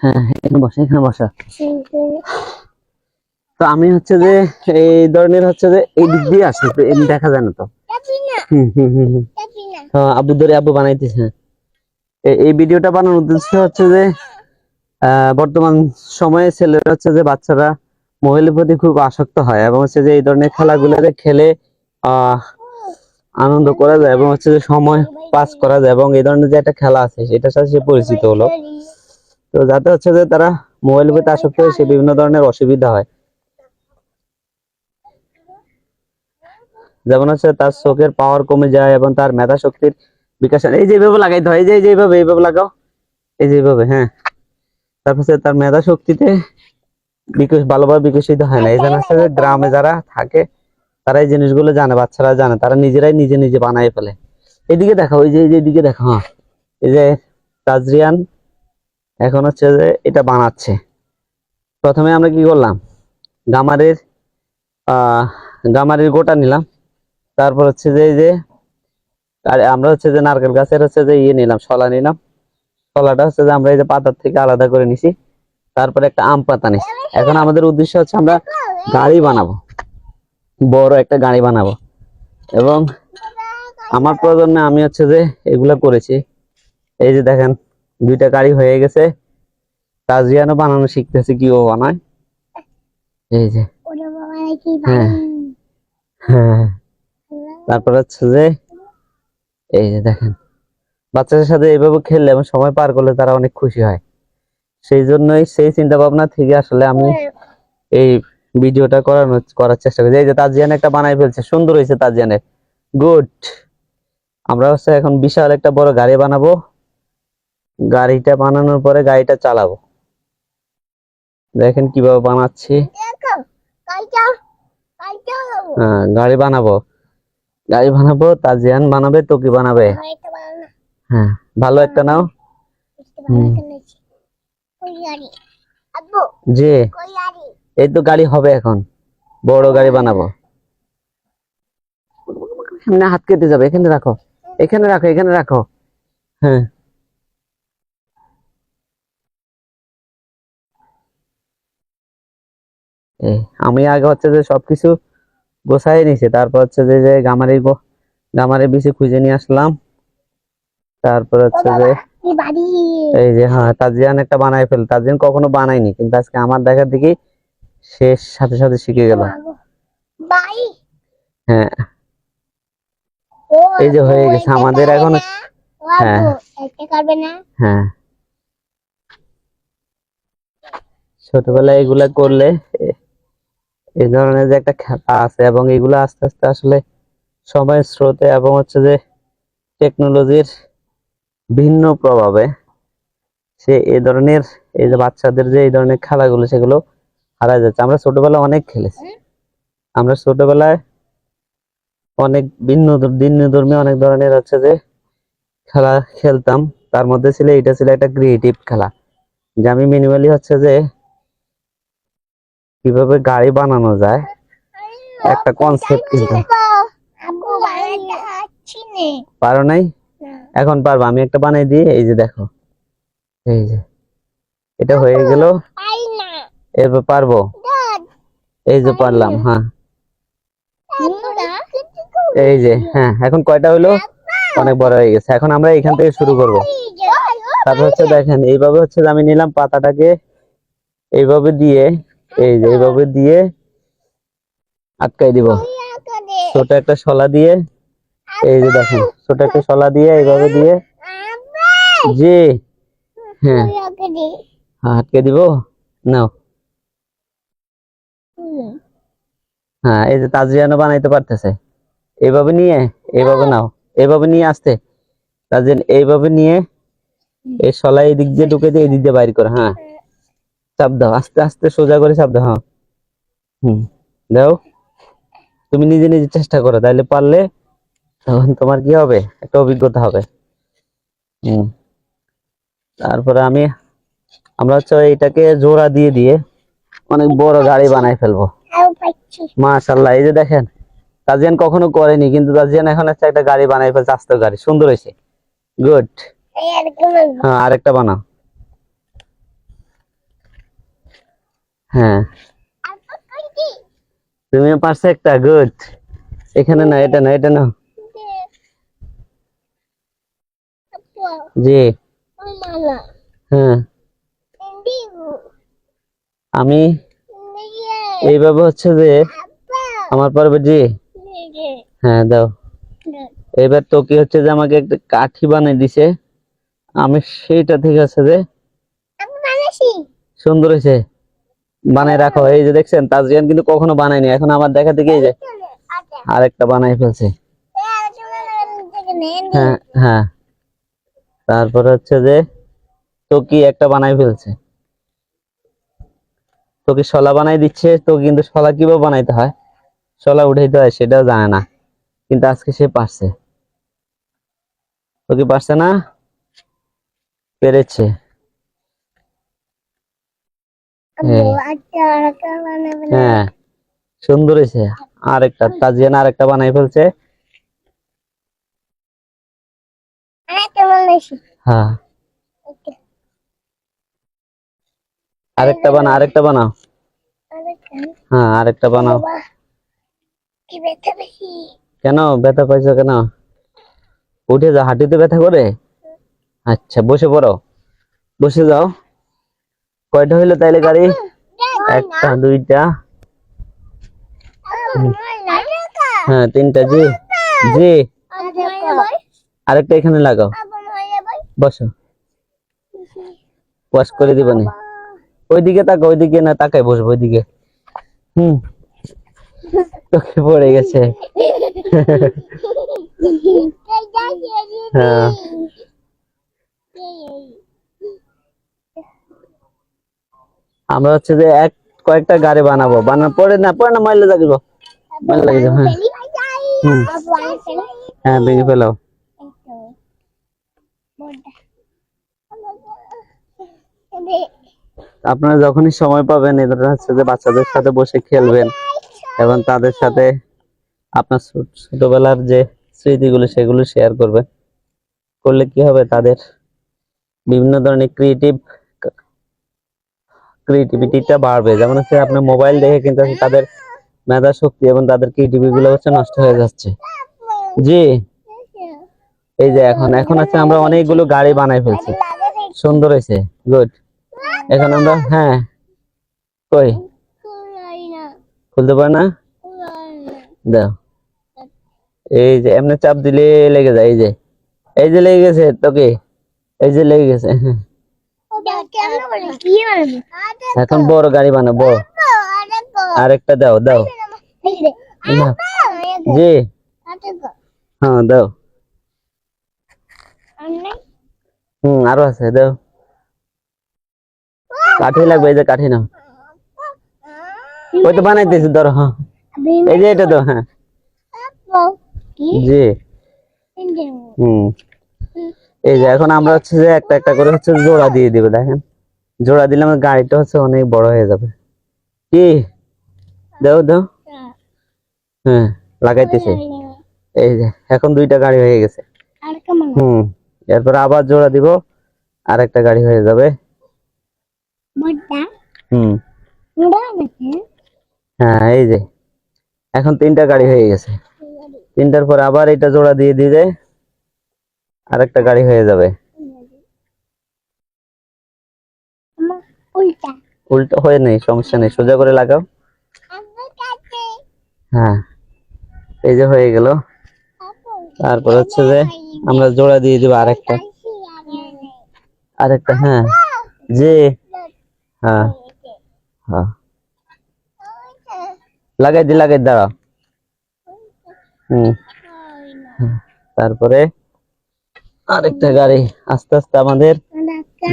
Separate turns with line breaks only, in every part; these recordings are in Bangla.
হ্যাঁ এখানে বসা, এখানে বসা। তো আমি হচ্ছে যে এই ধরনের হচ্ছে যে এই দিক দিয়ে আসে, তো এমনি দেখা যায় না তো। তো আব্বু ধরে আব্বু বানাইতেছে। এই ভিডিওটা বানানোর উদ্দেশ্য হচ্ছে যে বর্তমান সময়ে ছেলেরা হচ্ছে যে বাচ্চারা মোবাইলের প্রতি খুব আসক্ত হয়, এবং হচ্ছে যে এই ধরনের খেলাগুলোতে খেলে আনন্দ করা যায়, এবং হচ্ছে যে সময় পাস করা যায়, এবং এই ধরনের যে একটা খেলা আছে সেটার সাথে সে পরিচিত হলো। তো যাতে হচ্ছে যে তারা মোবাইলের প্রতি আসক্ত হয়ে সে বিভিন্ন ধরনের অসুবিধা হয়, যেমন হচ্ছে তার চোখের পাওয়ার কমে যায় এবং তার মেধা শক্তির বিকাশ। এই যে এইভাবে লাগাইতে হয়, এই যে এইভাবে লাগাও, এই যে এইভাবে। হ্যাঁ, তারপর তার মেধা শক্তিতে ভালোভাবে বিকশিত হয় না। এই জন্য হচ্ছে যে গ্রামে যারা থাকে তারা এই জিনিসগুলো জানে, বাচ্চারা জানে, তারা নিজেরাই নিজে নিজে বানাই ফেলে। এদিকে দেখো, ওই যে এইদিকে দেখো। হ্যাঁ, এই যে তাজরিয়ান এখন হচ্ছে যে এটা বানাচ্ছে। প্রথমে আমরা কি করলাম, গামারের গামারির গোটা নিলাম। তারপর হচ্ছে যে এই যে আমরা হচ্ছে যে নারকেল গাছের হচ্ছে যে নিলাম, শলা নিলাম। শলাটা হচ্ছে যে আমরা এই যে পাতার থেকে আলাদা করে নিছি। তারপরে একটা আম পাতা নিছি। এখন আমাদের উদ্দেশ্য হচ্ছে আমরা গাড়ি বানাবো, বড় একটা গাড়ি বানাবো। এবং আমার প্রজন্মে আমি হচ্ছে যে এগুলা করেছি। এই যে দেখেন, দুইটা গাড়ি হয়ে গেছে। তাজিয়ানো বানানো শিখতেছে, কিভাবে বানায়। এই যে হ্যাঁ হ্যাঁ, তারপর হচ্ছে যে এই যে দেখেন, বাচ্চাদের সাথে এইভাবে খেললে এবং সময় পার করলে তারা অনেক খুশি হয়। সেই জন্যই সেই চিন্তা ভাবনা থেকে আসলে আমি এই ভিডিওটা করার চেষ্টা করছি। এই যে তাজিয়ান একটা বানাই ফেলছে, সুন্দর হয়েছে তাজিয়ানের, গুড। আমরা হচ্ছে এখন বিশাল একটা বড় গাড়ি বানাবো। গাড়িটা বানানোর পরে গাড়িটা চালাবো। দেখেন কিভাবে বানাচ্ছি। হ্যাঁ, গাড়ি বানাবো, গাড়ি বানাবো। তাজিয়ান বানাবে, তোকি বানাবে। হ্যাঁ, ভালো একটা নাও। জি, এই তো গাড়ি হবে এখন, বড় গাড়ি বানাবো। সামনে হাত কেটে যাবে, এখানে রাখো, এখানে রাখো, এখানে রাখো। হ্যাঁ, আমি আগে হচ্ছে যে সবকিছু গোছাই নিছি। তারপর হচ্ছে যে যে গামারির বিচি খুঁজে নিয়ে আসলাম। তারপর হচ্ছে যে এই যে হ্যাঁ, তাজিয়ান একটা বানাই ফেল। তাজিয়ান কখনো বানাইনি, কিন্তু আজকে আমার দেখা দেখি সে সাথে সাথে শিখে গেল। হ্যাঁ, এই যে হয়ে গেছে আমাদের এখন। হ্যাঁ হ্যাঁ, ছোটবেলায় এগুলা করলে এই ধরনের যে একটা খেলা আছে, এবং এগুলো আস্তে আস্তে আসলে সময়ের স্রোতে এবং হচ্ছে যে টেকনোলজির ভিন্ন প্রভাবে সে এই ধরনের, এই যে বাচ্চাদের যে এই ধরনের খেলাগুলো সেগুলো হারায় যাচ্ছে। আমরা ছোটবেলায় অনেক খেলেছি, আমরা ছোটবেলায় অনেক ভিন্ন ধর্মী অনেক ধরনের হচ্ছে যে খেলা খেলতাম। তার মধ্যে ছিল এটা, ছিল একটা ক্রিয়েটিভ খেলা, যে আমি মিনিমালি হচ্ছে যে কিভাবে গাড়ি বানানো যায় একটা কনসেপ্ট। কিন্তু পারো নাই, এখন পারবো। আমি একটা বানাই দিই, এই যে দেখো, এই যে এটা হয়ে গেল। এরপর পারবো, এই যে পারলাম। হ্যাঁ, এই যে হ্যাঁ, এখন কয়টা হইলো, অনেক বড় হয়ে গেছে। এখন আমরা এখান থেকে শুরু করব। তারপর হচ্ছে দেখেন, এইভাবে হচ্ছে আমি নিলাম পাতাটাকে, এইভাবে দিয়ে, এই যে এইভাবে দিয়ে আটকাই দিব। ছোট একটা শলা দিয়ে, এই যে দেখেন, ছোট একটা শলা দিয়ে এইভাবে দিয়ে, জি হ্যাঁ, আটকে দিব। নাও, হ্যাঁ, এই যে তাজিয়ানো বানাইতে পারতেছে। এইভাবে নিয়ে, এইভাবে নাও, এইভাবে নিয়ে আসতে তাজিয়ান, এইভাবে নিয়ে এই শলা এই দিক দিয়ে ঢুকে দিয়ে এই দিক দিয়ে বাইর করে। হ্যাঁ, চাপ দাও, আস্তে আস্তে সোজা করে চাপ দাও। হ্যাঁ, দাও। তুমি নিজে নিজে চেষ্টা করো, তাইলে পারলে তখন তোমার কি হবে, একটা অভিজ্ঞতা হবে। তারপরে আমরা হচ্ছে এইটাকে জোড়া দিয়ে দিয়ে অনেক বড় গাড়ি বানাই ফেলবো। মাশাআল্লাহ, এই যে দেখেন, তাজিয়ান কখনো করেনি, কিন্তু তাজিয়ান এখন একটা গাড়ি বানাই ফেলছে, আস্ত গাড়ি, সুন্দর হয়েছে, গুড। হ্যাঁ, আরেকটা বানাও। হ্যাঁ তুমি পারছো একটা, গুড। এখানে না, এটা না, এটা না। জি। হ্যাঁ আমি এইভাবে হচ্ছে যে আমার পারবে। জি। হ্যাঁ দাও। এবার তো কি হচ্ছে যে আমাকে একটা কাঠি বানিয়ে দিছে, আমি সেইটা থেকে আছে যে সুন্দর হয়েছে, বানাই রাখো। এই যে দেখছেন তাজরিয়ান কিন্তু কখনো বানায়নি, এখন আমার দেখা থেকে এই যে আরেকটা বানাই ফেলছে। হ্যাঁ হ্যাঁ, তারপরে হচ্ছে যে টকি একটা বানাই ফেলছে, তোকে শলা বানাই দিচ্ছে। তো কিন্তু শলা কিভাবে বানাইতে হয়, শলা উঠাইতে হয় সেটাও জানে না, কিন্তু আজকে সে পারছে। তোকে পারছে না, পেরেছে। হ্যাঁ সুন্দর হয়েছে। আরেকটা তাজিয়ান আরেকটা বানাই ফেলছে। হ্যাঁ আরেকটা বানাও, আরেকটা বানাও। হ্যাঁ আরেকটা বানাও। কেন ব্যথা পাইছো কেন? উঠে যাও, হাঁটুতে ব্যথা করে। আচ্ছা বসে পড়ো, বসে যাও। কয়টা হইলো তাইলে গাড়ি? একটা, দুইটা, হ্যাঁ তিনটা। জি জি, আরেকটা এখানে লাগাও। বসো, ওয়াশ করে দিবানি। ওইদিকে তাকাও, ওইদিকে না তাকাই বসবো, ওইদিকে। হুম, চোখে পড়ে গেছে। হ্যাঁ আমরা হচ্ছে যে কয়েকটা গাড়ি বানাবো, বানানোর পরে না পরে না মাইলে লাগিব, মাইলে লাগিব। হ্যাঁ হ্যাঁ ভেঙে ফেলাও। আপনারা যখনই সময় পাবেন এদের হচ্ছে যে বাচ্চাদের সাথে বসে খেলবেন এবং তাদের সাথে আপনার ছোটবেলার যে স্মৃতিগুলো সেগুলো শেয়ার করবেন। করলে কি হবে, তাদের বিভিন্ন ধরনের ক্রিয়েটিভিটিটা বাড়বে। যেমন হচ্ছে আপনার মোবাইল দেখে কিন্তু তাদের মেধা শক্তি এবং তাদের ক্রিয়েটিভিটি গুলো হচ্ছে নষ্ট হয়ে যাচ্ছে। জি, এই যে এখন এখন আছে আমরা অনেকগুলো গাড়ি বানাই ফেলছি, সুন্দর হয়েছে, গুড। এখন আমরা হ্যাঁ কই খুলতে পারে না, দাও। এই যে এমনি চাপ দিলে লেগে যায়, এই যে এই যে লেগে গেছে তোকে, এই যে লেগে গেছে। এখন বড় গাড়ি বানাবো, আরেকটা দাও দাও। জি হ্যাঁ দাও। আরো আছে, দাও। কাঠি লাগবে, এই যে কাঠি নাও। ওই তো বানাইতেছি, ধরো। হ্যাঁ এই যে এটা তো, হ্যাঁ জি। এই যে এখন আমরা হচ্ছে যে একটা একটা করে হচ্ছে জোড়া দিয়ে দিবে, দেখেন জোড়া দিলে আমার গাড়িটা হচ্ছে অনেক বড় হয়ে যাবে। কি দাও দাও। হ্যাঁ লাগাইতেছে। এই যে এখন দুইটা গাড়ি হয়ে গেছে। এরপর আবার জোড়া দিব, আর একটা গাড়ি হয়ে যাবে। হ্যাঁ এই যে এখন তিনটা গাড়ি হয়ে গেছে। তিনটার পর আবার এটা জোড়া দিয়ে দিলে আর একটা গাড়ি হয়ে যাবে। উল্টো হয়ে নেই, সমস্যা নেই, সোজা করে লাগাও। হ্যাঁ এই যে হয়ে গেল। তারপর হচ্ছে যে আমরা জোড়া দিয়ে দিব আরেকটা, আরেকটা। হ্যাঁ জি হ্যাঁ হ্যাঁ লাগাই দাঁড়াও। তারপরে আরেকটা গাড়ি, আস্তে আস্তে আমাদের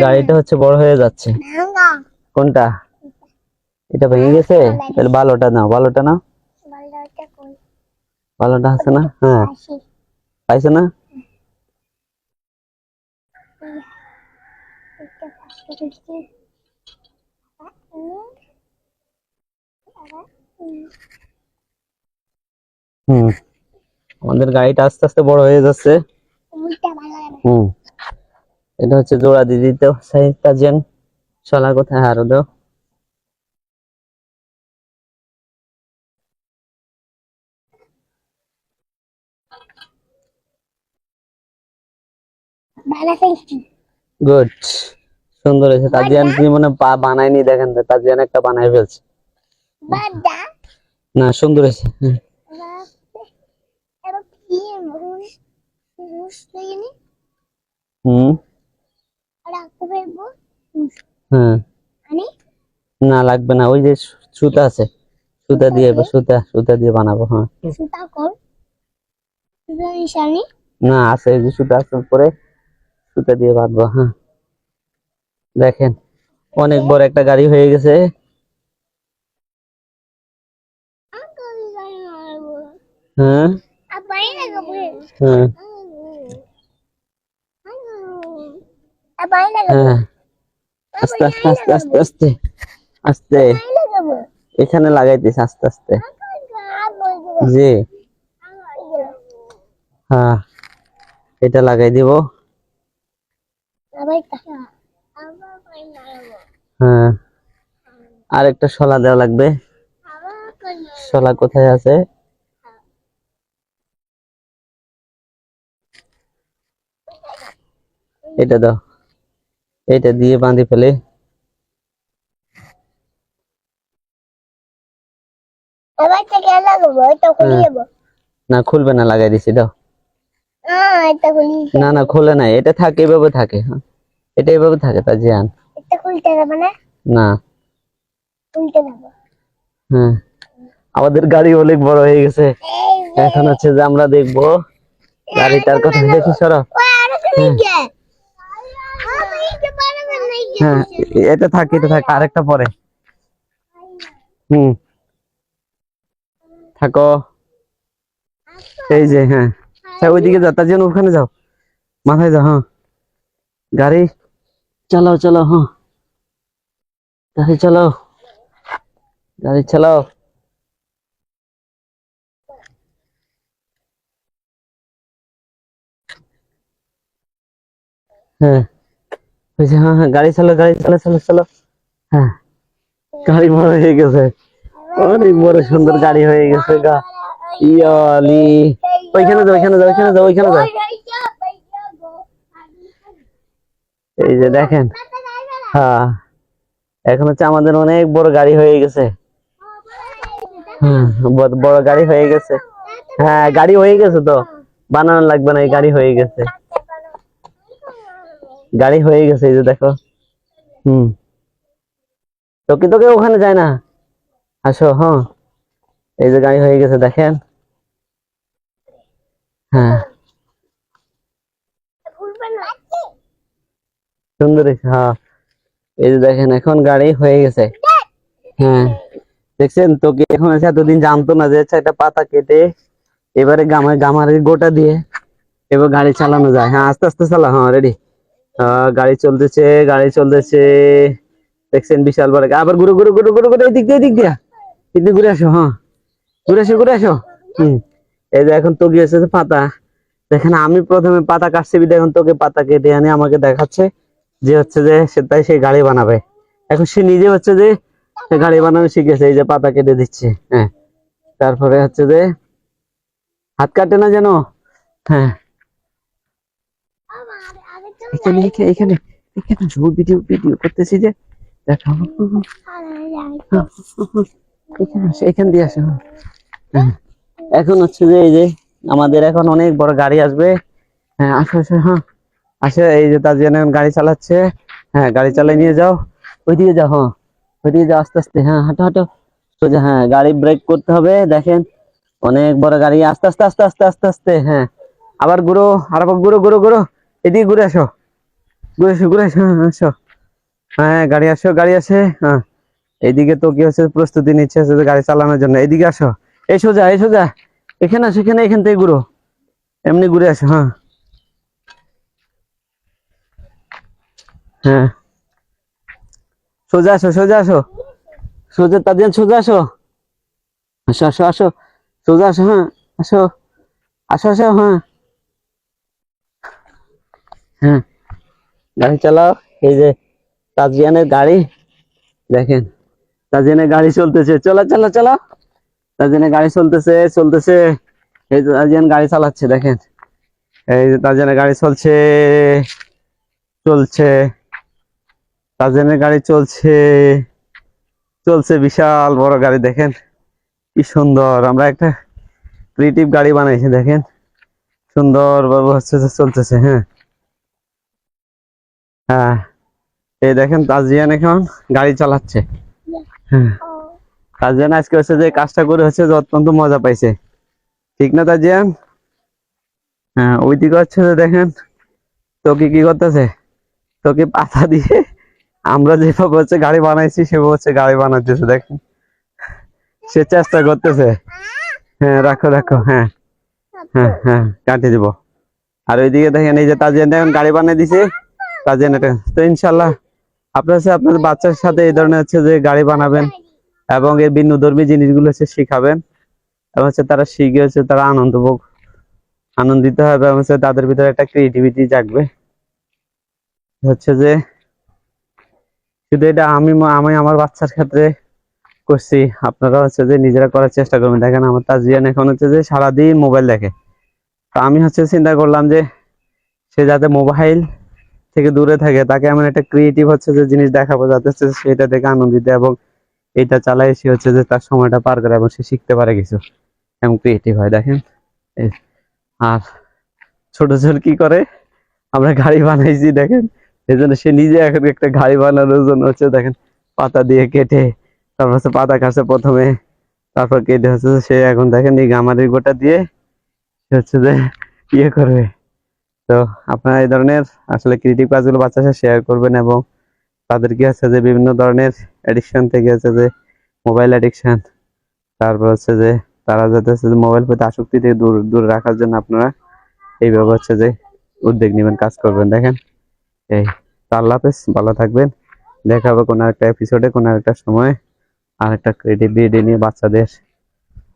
গাড়িটা হচ্ছে বড় হয়ে যাচ্ছে। কোনটা? এটা ভেঙে গেছে, তাহলে ভালোটা নাও, ভালোটা নাও। ভালোটা আছে না? হ্যাঁ পাইছে না? আমাদের গাড়িটা আস্তে আস্তে বড় হয়ে যাচ্ছে। এটা হচ্ছে জোড়া দিয়ে দিতে চাই। শলা কোথায়, আরো দাও। গুড, সুন্দর হয়েছে। তাজিয়ান কি মনে বানায়নি, দেখেন তো, তাজিয়ান একটা বানাই ফেলছে। না, সুন্দর হয়েছে। হুম, হ্যাঁ, না লাগবে না, ওই যে সুতা আছে, সুতা দিয়ে সুতা দিয়ে বানাবো। হ্যাঁ, না আছে, এই যে সুতা আছে উপরে, সুতা দিয়ে বাঁধবো। হ্যাঁ, দেখেন অনেক বড় একটা গাড়ি হয়ে গেছে। হ্যাঁ, হ্যাঁ, হ্যাঁ, আস্তে আস্তে আস্তে আস্তে আস্তে আস্তে এখানে লাগাইতেছে, আস্তে আস্তে। জি, হ্যাঁ, এটা লাগাই দিব। হ্যাঁ, আর একটা শলা দেওয়া লাগবে। শলা কোথায় আছে? এটা দাও, এটা দিয়ে বাঁধি ফেলে। না, খুলবে না, লাগাই দিছি, দাও। না না, খুলে নাই, এটা থাকে, এভাবে থাকে। হ্যাঁ, এটা এভাবে থাকে, তা জিয়ান না। হ্যাঁ, আমাদের গাড়ি অনেক বড় হয়ে গেছে। এখন হচ্ছে যে আমরা দেখবো গাড়িটার কথা। দেখি সরো। হ্যাঁ, এটা থাকে, এটা থাকে, আরেকটা পরে। হুম, থাকো, এই যে। হ্যাঁ, ওইদিকে যাও, তার জন্য ওখানে যাও, মাথায় যাও। হ্যাঁ, গাড়ি চালাও চালাও। হ্যাঁ, গাড়ি চালাও, গাড়ি চালাও। হ্যাঁ, হয়েছে। হ্যাঁ হ্যাঁ, গাড়ি চালাও, গাড়ি চালাও, চালো চালো। হ্যাঁ, গাড়ি বড় হয়ে গেছে, অনেক বড় সুন্দর গাড়ি হয়ে গেছে গা। ইয়ালি, ওইখানে যাও, ওইখানে যাও, ওইখানে যাও, ওইখানে যাও। এই যে দেখেন। হ্যাঁ, এখন হচ্ছে আমাদের অনেক বড় গাড়ি হয়ে গেছে। হ্যাঁ, বড় গাড়ি হয়ে গেছে। হ্যাঁ, গাড়ি হয়ে গেছে তো, বানানো লাগবে না, এই গাড়ি হয়ে গেছে, গাড়ি হয়ে গেছে, এই যে দেখো। হুম, তোকে তোকে ওখানে যায় না, আসো। হ্যাঁ, এই যে গাড়ি হয়ে গেছে, দেখেন। হ্যাঁ, সুন্দর হয়েছে। হ্যাঁ, এই যে দেখেন, এখন গাড়ি হয়ে গেছে। হ্যাঁ, দেখছেন তো, কি এখন এসে এতদিন জানতো না যে হচ্ছে একটা পাতা কেটে এবারে গামারে গোটা দিয়ে এবার গাড়ি চালানো যায়। হ্যাঁ, আস্তে আস্তে চালা। হ্যাঁ, রেডি। গাড়ি চলতেছে, গাড়ি চলতেছে। দেখছেন বিশাল বড়। আবার ঘুরে ঘুরে ঘুরে ঘুরে ঘুরে এদিক দিয়ে, এদিক দিয়ে, এদিক ঘুরে আসো। হ্যাঁ, ঘুরে আসো, ঘুরে আসো। হম, এই যে এখন তো গিয়েছে পাতা। দেখেন, আমি প্রথমে পাতা কাটছি, এখন তোকে পাতা কেটে আনে আমাকে দেখাচ্ছে যে হচ্ছে যে সে তাই সেই গাড়ি বানাবে। এখন সে নিজে হচ্ছে যে গাড়ি বানানো শিখেছে, এই যে পাতা কেটে দিচ্ছে। হ্যাঁ, তারপরে হচ্ছে যে হাত কাটে না যেন। হ্যাঁ, এখানে এখানে এখানে ভিডিও ভিডিও করতেছি যে, দেখো। এখানে আসো, এখান দিয়ে আসো। হ্যাঁ, এখন হচ্ছে যে এই যে আমাদের এখন অনেক বড় গাড়ি আসবে। হ্যাঁ, আসো আসো। হ্যাঁ, আসে, এই যে তার জন্য গাড়ি চালাচ্ছে। হ্যাঁ, গাড়ি চালিয়ে নিয়ে যাও, ওইদিকে যাও। হ্যাঁ, ওইদিকে যাও, আস্তে আস্তে। হ্যাঁ, হাঁটো হাঁটো সোজা। হ্যাঁ, গাড়ি ব্রেক করতে হবে, দেখেন অনেক বড় গাড়ি, আস্তে আস্তে আস্তে আস্তে আস্তে আস্তে। হ্যাঁ, আবার ঘুরো, আবার ঘুরো ঘুরো ঘুরো, এদিকে ঘুরে আসো, ঘুরে আসো, ঘুরে আসো। হ্যাঁ, আসো। হ্যাঁ, গাড়ি আসো, গাড়ি আসে। হ্যাঁ, এইদিকে তো কি হচ্ছে, প্রস্তুতি নিচ্ছে হচ্ছে যে গাড়ি চালানোর জন্য। এইদিকে আসো, এই সোজা, এই সোজা, এখানে আসো, এখানে, এখান থেকে ঘুরো, এমনি ঘুরে আসো। হ্যাঁ, হ্যাঁ, সোজা আসো, সোজা আসো, সোজা, তাদের সোজা আসো, আসো আসো আসো, সোজা আসো। হ্যাঁ, আসো, আসো আসো। হ্যাঁ, হ্যাঁ, গাড়ি চালাও। এই যে তাজিয়ানের গাড়ি, দেখেন তাজিয়ানের গাড়ি চলতেছে, চলো চলো চলো। তাজিয়ানের গাড়ি চলতেছে চলতেছে, এই যে তাজিয়ান গাড়ি চালাচ্ছে, দেখেন। এই যে তাজিয়ানের গাড়ি চলছে চলছে তাজিয়ানের গাড়ি চলছে চলছে, বিশাল বড় গাড়ি দেখেন কি সুন্দর। আমরা একটা ক্রিয়েটিভ গাড়ি বানাইছি দেখেন, সুন্দর ভাবে হচ্ছে যে চলতেছে। হ্যাঁ হ্যাঁ, এই দেখেন তাজিয়ান এখন গাড়ি চালাচ্ছে। হ্যাঁ, তাজিয়ান আজকে হচ্ছে যে কাজটা করে হচ্ছে যে অত্যন্ত মজা পাইছে, ঠিক না তাজিয়ান? হ্যাঁ, ওইদিকে হচ্ছে যে দেখেন তোকে কি করতেছে, তোকে পাতা দিয়ে আমরা যেভাবে হচ্ছে গাড়ি বানাইছি সেভাবে হচ্ছে গাড়ি বানাইতেছে দেখেন, সে চেষ্টা করতেছে। হ্যাঁ রাখো রাখো, হ্যাঁ হ্যাঁ হ্যাঁ কাটিয়ে দিব। আর ওইদিকে দেখেন এই যে তাজিয়ান এখন গাড়ি বানিয়ে দিছে। তাজিয়ান এটা তো ইনশাল্লাহ আপনার হচ্ছে আপনাদের বাচ্চার সাথে এই ধরনের হচ্ছে যে গাড়ি বানাবেন এবং এই ভিন্নধর্মী জিনিসগুলো হচ্ছে শিখাবেন, এবং হচ্ছে তারা শিখে হচ্ছে তারা আনন্দিত হবে এবং হচ্ছে তাদের ভিতরে একটা ক্রিয়েটিভিটি জাগবে। হচ্ছে যে শুধু এটা আমি আমার বাচ্চার ক্ষেত্রে করছি, আপনারা হচ্ছে যে নিজেরা করার চেষ্টা করবেন। দেখেন আমার তাজিয়ান এখন হচ্ছে যে সারাদিন মোবাইল দেখে, তো আমি হচ্ছে চিন্তা করলাম যে সে যাতে মোবাইল থেকে দূরে থাকে, তাকে এমন একটা ক্রিয়েটিভ হচ্ছে যে জিনিস দেখাবো যাতে হচ্ছে সেটা দেখে আনন্দিত এবং এটা চালাই সে হচ্ছে যে তার সময়টা পার করে এবং সে শিখতে পারে কিছু, এমন ক্রিয়েটিভ হয় দেখেন। আর ছোট ছোট কি করে আমরা গাড়ি বানাইছি দেখেন, এই জন্য সে নিজে এখন একটা গাড়ি বানানোর জন্য হচ্ছে দেখেন পাতা দিয়ে কেটে, তারপর হচ্ছে পাতা কাটছে প্রথমে, তারপর কেটে হচ্ছে যে সে এখন দেখেন এই গামারির গোটা দিয়ে সে হচ্ছে যে ইয়ে করবে। তো আপনারা এই ধরনের আসলে ক্রিয়েটিভ কাজগুলো বাচ্চার সাথে শেয়ার করবেন এবং তাদেরকে হচ্ছে যে বিভিন্ন ধরনের অ্যাডিকশন থেকে হচ্ছে যে মোবাইল অ্যাডিকশন, তারপর হচ্ছে যে তারা যাতে হচ্ছে যে মোবাইল প্রতি আসক্তি থেকে দূর দূর রাখার জন্য আপনারা এইভাবে হচ্ছে যে উদ্যোগ নেবেন, কাজ করবেন দেখেন। এই তো আল্লাহ হাফেজ, ভালো থাকবেন। দেখা হবে কোনো একটা এপিসোডে কোনো একটা সময় আর একটা ক্রিয়েটিভ ভিডিও নিয়ে বাচ্চাদের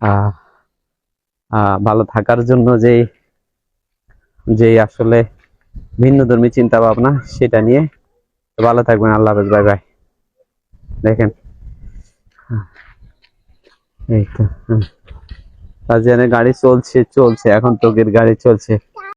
আহ ভালো থাকার জন্য যেই যেই আসলে ভিন্নধর্মী চিন্তা ভাবনা সেটা নিয়ে। ভালো থাকবেন, আল্লাহ হাফেজ, বাই বাই। দেখেন এই তো তাজিয়ানের গাড়ি চলছে চলছে, এখন তোকের গাড়ি চলছে।